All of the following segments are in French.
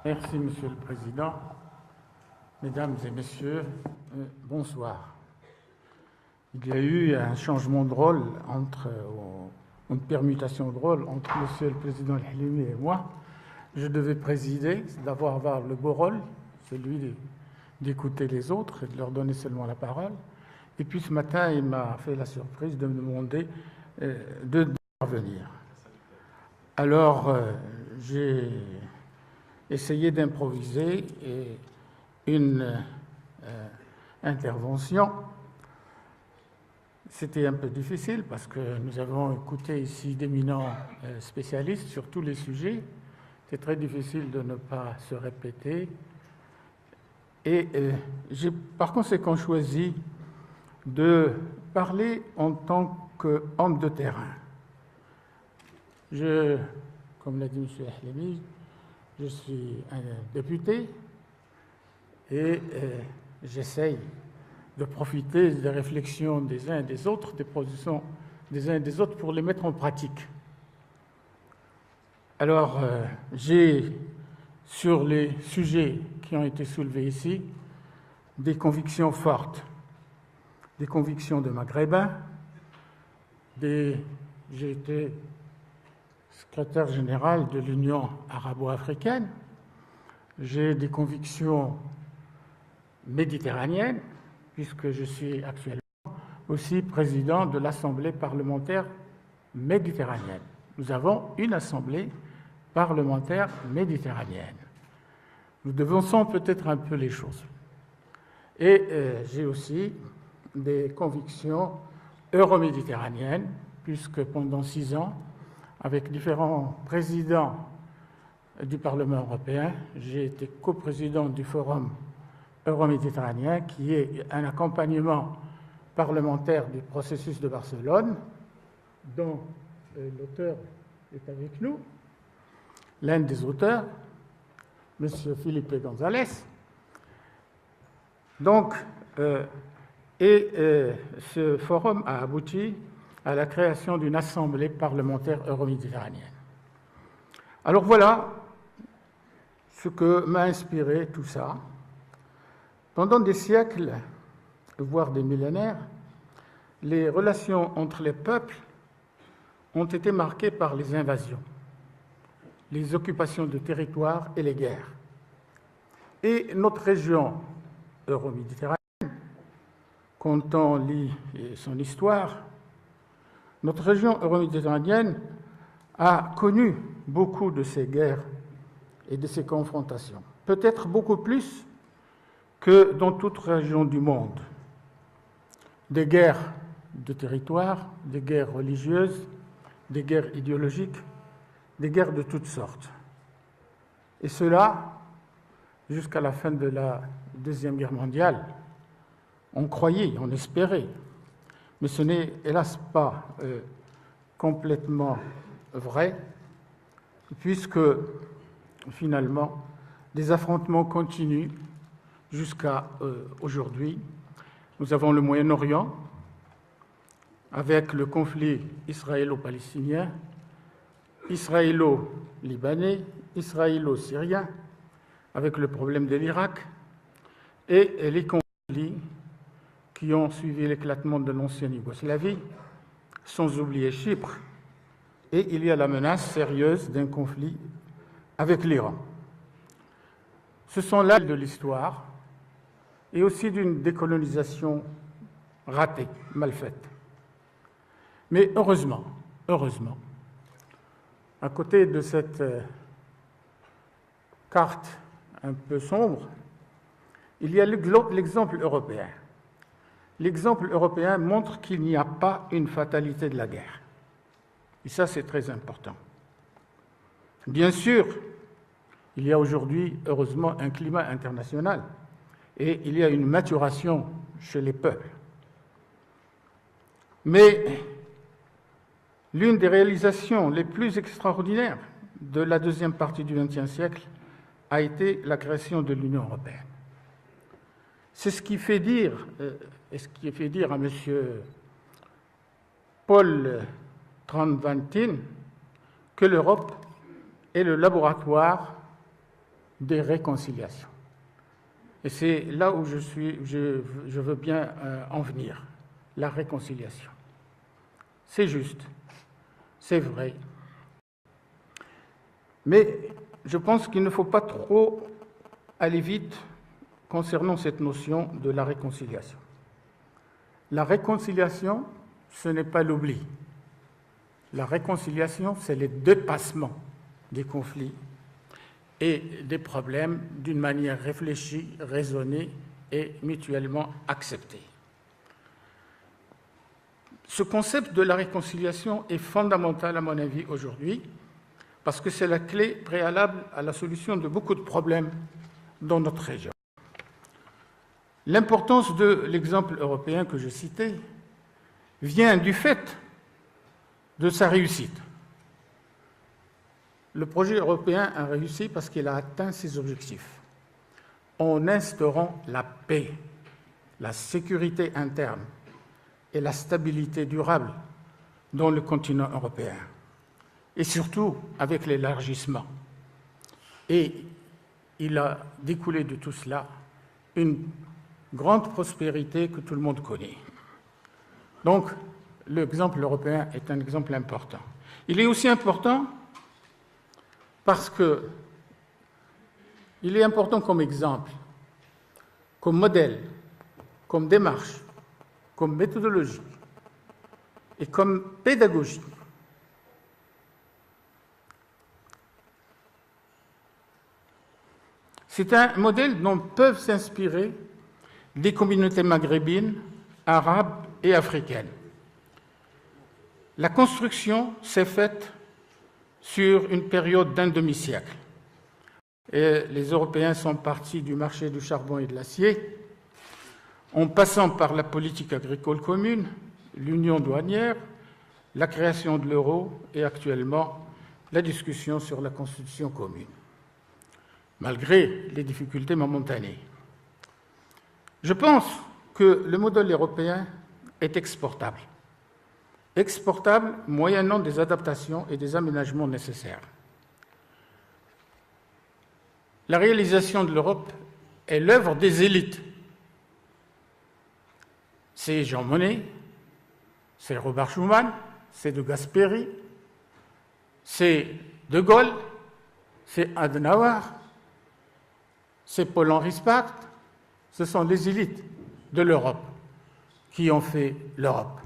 Merci, Monsieur le Président. Mesdames et Messieurs, bonsoir. Il y a eu un changement de rôle une permutation de rôle entre Monsieur le Président Halimi et moi. Je devais présider, d'avoir le beau rôle, celui d'écouter les autres et de leur donner seulement la parole. Et puis ce matin, il m'a fait la surprise de me demander de revenir. Alors, j'ai essayé d'improviser une intervention. C'était un peu difficile parce que nous avons écouté ici d'éminents spécialistes sur tous les sujets. C'est très difficile de ne pas se répéter. Et j'ai par conséquent choisi de parler en tant qu'homme de terrain. Comme l'a dit M. Halimi, je suis un député et j'essaye de profiter des réflexions des uns et des autres, des positions des uns et des autres pour les mettre en pratique. Alors, j'ai, sur les sujets qui ont été soulevés ici, des convictions fortes, des convictions de maghrébin, j'ai été secrétaire général de l'Union arabo-africaine, j'ai des convictions méditerranéennes, puisque je suis actuellement aussi président de l'Assemblée parlementaire méditerranéenne. Nous avons une Assemblée parlementaire méditerranéenne. Nous devançons peut-être un peu les choses. Et j'ai aussi des convictions euroméditerranéennes, puisque pendant 6 ans, avec différents présidents du Parlement européen, j'ai été coprésident du Forum euroméditerranéen, qui est un accompagnement parlementaire du processus de Barcelone, dont l'auteur est avec nous, l'un des auteurs, M. Felipe González. Donc, ce forum a abouti à la création d'une assemblée parlementaire euroméditerranéenne. Alors voilà ce que m'a inspiré tout ça. Pendant des siècles, voire des millénaires, les relations entre les peuples ont été marquées par les invasions, les occupations de territoires et les guerres. Et notre région euroméditerranéenne, quand on lit son histoire, notre région euroméditerranéenne a connu beaucoup de ces guerres et de ces confrontations, peut-être beaucoup plus que dans toute région du monde. Des guerres de territoire, des guerres religieuses, des guerres idéologiques, des guerres de toutes sortes. Et cela jusqu'à la fin de la Deuxième Guerre mondiale. On croyait, on espérait, mais ce n'est hélas pas complètement vrai, puisque finalement des affrontements continuent jusqu'à aujourd'hui. Nous avons le Moyen-Orient, avec le conflit israélo-palestinien, israélo-libanais, israélo-syrien, avec le problème de l'Irak, et les conflits qui ont suivi l'éclatement de l'ancienne Yougoslavie, sans oublier Chypre, et il y a la menace sérieuse d'un conflit avec l'Iran. Ce sont là de l'histoire et aussi d'une décolonisation ratée, mal faite. Mais heureusement, à côté de cette carte un peu sombre, il y a l'exemple européen. L'exemple européen montre qu'il n'y a pas une fatalité de la guerre. Et ça, c'est très important. Bien sûr, il y a aujourd'hui, heureusement, un climat international et il y a une maturation chez les peuples. Mais l'une des réalisations les plus extraordinaires de la deuxième partie du XXe siècle a été la création de l'Union européenne. C'est ce qui fait dire à M. Paul Trent-Van Tijn que l'Europe est le laboratoire des réconciliations. Et c'est là où je veux bien en venir, la réconciliation. C'est juste, c'est vrai. Mais je pense qu'il ne faut pas trop aller vite concernant cette notion de la réconciliation. La réconciliation, ce n'est pas l'oubli. La réconciliation, c'est le dépassement des conflits et des problèmes d'une manière réfléchie, raisonnée et mutuellement acceptée. Ce concept de la réconciliation est fondamental à mon avis aujourd'hui parce que c'est la clé préalable à la solution de beaucoup de problèmes dans notre région. L'importance de l'exemple européen que je citais vient du fait de sa réussite. Le projet européen a réussi parce qu'il a atteint ses objectifs en instaurant la paix, la sécurité interne et la stabilité durable dans le continent européen, et surtout avec l'élargissement. Et il a découlé de tout cela une grande prospérité que tout le monde connaît. Donc, l'exemple européen est un exemple important. Il est aussi important parce qu'il est important comme exemple, comme modèle, comme démarche, comme méthodologie et comme pédagogie. C'est un modèle dont peuvent s'inspirer des communautés maghrébines, arabes et africaines. La construction s'est faite sur une période d'un demi-siècle. Et les Européens sont partis du marché du charbon et de l'acier, en passant par la politique agricole commune, l'union douanière, la création de l'euro et actuellement la discussion sur la constitution commune, malgré les difficultés momentanées. Je pense que le modèle européen est exportable moyennant des adaptations et des aménagements nécessaires. La réalisation de l'Europe est l'œuvre des élites. C'est Jean Monnet, c'est Robert Schuman, c'est de Gasperi, c'est De Gaulle, c'est Adenauer, c'est Paul-Henri Spaak. Ce sont les élites de l'Europe qui ont fait l'Europe.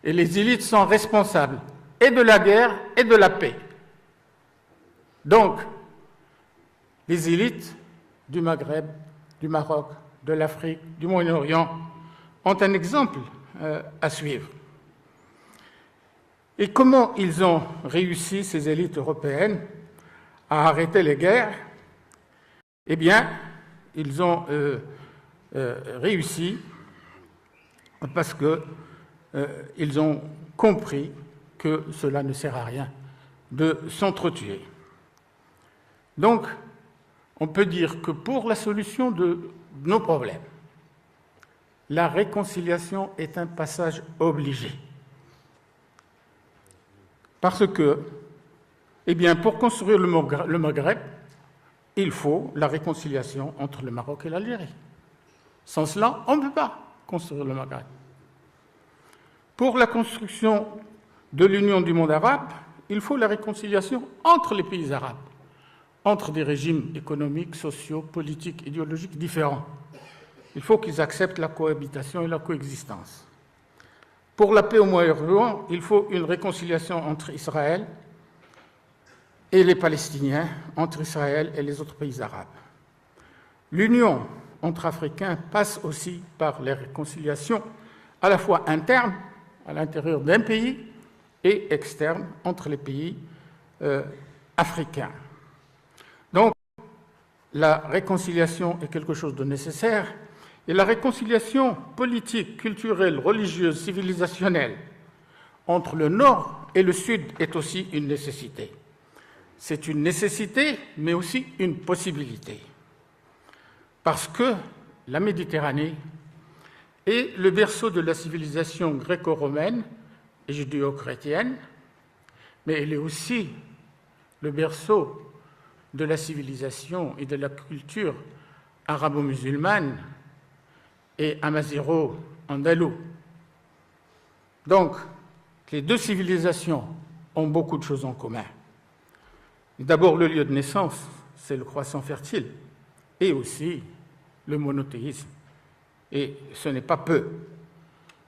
Et les élites sont responsables et de la guerre et de la paix. Donc, les élites du Maghreb, du Maroc, de l'Afrique, du Moyen-Orient ont un exemple à suivre. Et comment ils ont réussi, ces élites européennes, à arrêter les guerres? Eh bien, ils ont réussi parce qu'ils ont compris que cela ne sert à rien de s'entretuer. Donc, on peut dire que pour la solution de nos problèmes, la réconciliation est un passage obligé. Parce que, eh bien, pour construire le Maghreb, il faut la réconciliation entre le Maroc et l'Algérie. Sans cela, on ne peut pas construire le Maghreb. Pour la construction de l'union du monde arabe, il faut la réconciliation entre les pays arabes, entre des régimes économiques, sociaux, politiques, idéologiques différents. Il faut qu'ils acceptent la cohabitation et la coexistence. Pour la paix au Moyen-Orient, il faut une réconciliation entre Israël et les Palestiniens, entre Israël et les autres pays arabes. L'union entre Africains passe aussi par les réconciliations à la fois internes, à l'intérieur d'un pays, et externes, entre les pays africains. Donc, la réconciliation est quelque chose de nécessaire, et la réconciliation politique, culturelle, religieuse, civilisationnelle entre le Nord et le Sud est aussi une nécessité. C'est une nécessité, mais aussi une possibilité. Parce que la Méditerranée est le berceau de la civilisation gréco-romaine et judéo-chrétienne, mais elle est aussi le berceau de la civilisation et de la culture arabo-musulmane et amazigho-andalou. Donc, les deux civilisations ont beaucoup de choses en commun. D'abord, le lieu de naissance, c'est le croissant fertile, et aussi le monothéisme. Et ce n'est pas peu.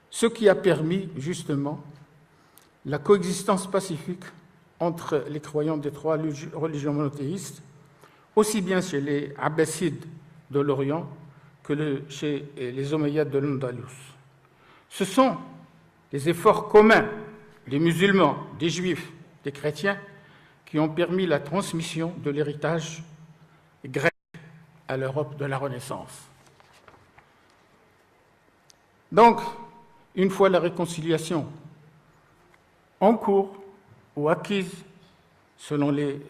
Ce qui a permis, justement, la coexistence pacifique entre les croyants des trois religions monothéistes, aussi bien chez les Abbassides de l'Orient que chez les Omeyyades de l'Andalous. Ce sont les efforts communs des musulmans, des juifs, des chrétiens qui ont permis la transmission de l'héritage grec à l'Europe de la Renaissance. Donc, une fois la réconciliation en cours ou acquise selon les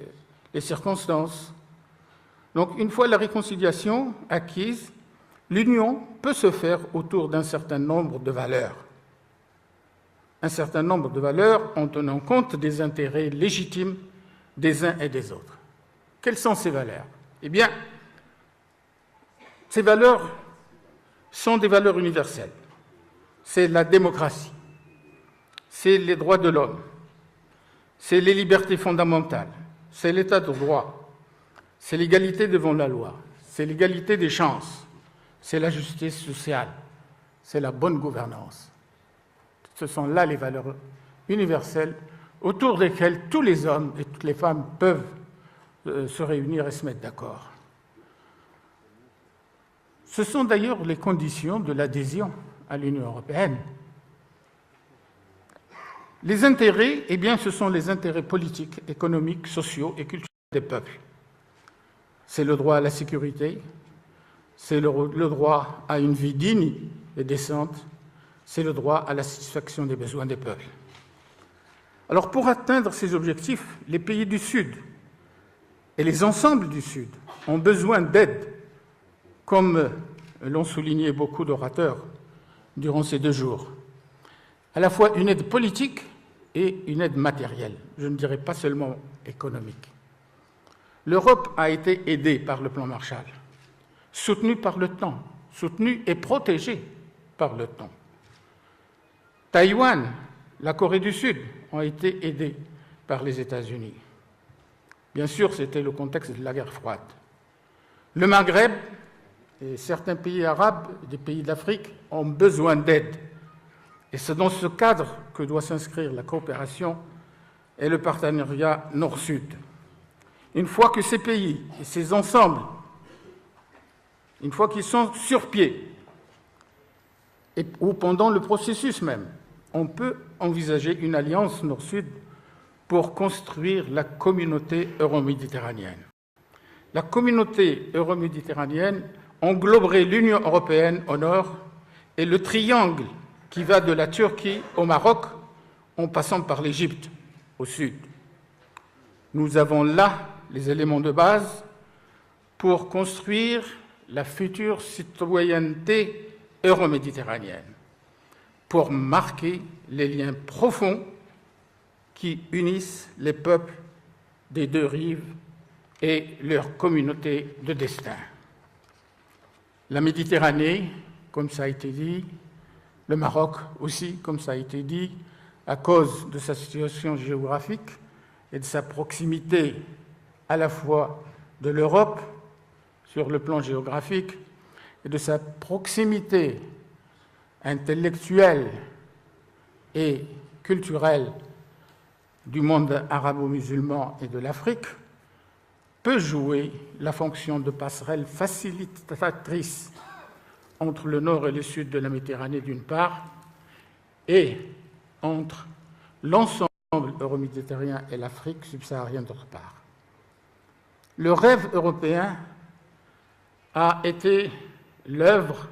circonstances, donc une fois la réconciliation acquise, l'union peut se faire autour d'un certain nombre de valeurs. Un certain nombre de valeurs en tenant compte des intérêts légitimes des uns et des autres. Quelles sont ces valeurs? Eh bien, ces valeurs sont des valeurs universelles. C'est la démocratie, c'est les droits de l'homme, c'est les libertés fondamentales, c'est l'état de droit, c'est l'égalité devant la loi, c'est l'égalité des chances, c'est la justice sociale, c'est la bonne gouvernance. Ce sont là les valeurs universelles autour desquelles tous les hommes et toutes les femmes peuvent se réunir et se mettre d'accord. Ce sont d'ailleurs les conditions de l'adhésion à l'Union européenne. Les intérêts, eh bien, ce sont les intérêts politiques, économiques, sociaux et culturels des peuples. C'est le droit à la sécurité, c'est le droit à une vie digne et décente, c'est le droit à la satisfaction des besoins des peuples. Alors, pour atteindre ces objectifs, les pays du Sud et les ensembles du Sud ont besoin d'aide, comme l'ont souligné beaucoup d'orateurs durant ces 2 jours. À la fois une aide politique et une aide matérielle, je ne dirais pas seulement économique. L'Europe a été aidée par le plan Marshall, soutenue par le temps, soutenue et protégée par le temps. Taïwan, la Corée du Sud ont été aidés par les États-Unis. Bien sûr, c'était le contexte de la guerre froide. Le Maghreb et certains pays arabes, des pays d'Afrique, ont besoin d'aide. Et c'est dans ce cadre que doit s'inscrire la coopération et le partenariat Nord-Sud. Une fois que ces pays et ces ensembles, une fois qu'ils sont sur pied, ou pendant le processus même, on peut envisager une alliance Nord-Sud pour construire la communauté euro-méditerranéenne. La communauté euro-méditerranéenne engloberait l'Union européenne au nord et le triangle qui va de la Turquie au Maroc en passant par l'Égypte au sud. Nous avons là les éléments de base pour construire la future citoyenneté euro-méditerranéenne, pour marquer les liens profonds qui unissent les peuples des 2 rives et leur communauté de destin. La Méditerranée, comme ça a été dit, le Maroc aussi, comme ça a été dit, à cause de sa situation géographique et de sa proximité à la fois de l'Europe sur le plan géographique et de sa proximité intellectuelle et culturelle du monde arabo-musulman et de l'Afrique, peut jouer la fonction de passerelle facilitatrice entre le nord et le sud de la Méditerranée d'une part et entre l'ensemble euro-méditerranéen et l'Afrique subsaharienne d'autre part. Le rêve européen a été l'œuvre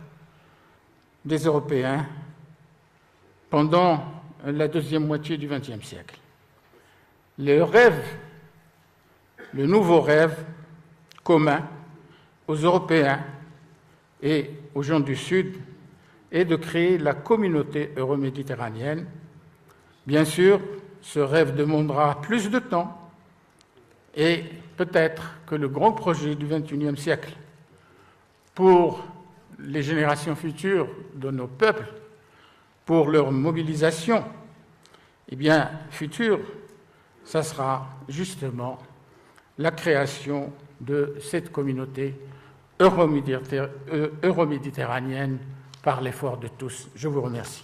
des Européens pendant la 2e moitié du XXe siècle. Le nouveau rêve commun aux Européens et aux gens du Sud est de créer la communauté euro-méditerranéenne. Bien sûr, ce rêve demandera plus de temps et peut-être que le grand projet du XXIe siècle pour les générations futures de nos peuples, pour leur mobilisation, eh bien, future, ça sera justement la création de cette communauté euroméditerranéenne par l'effort de tous. Je vous remercie.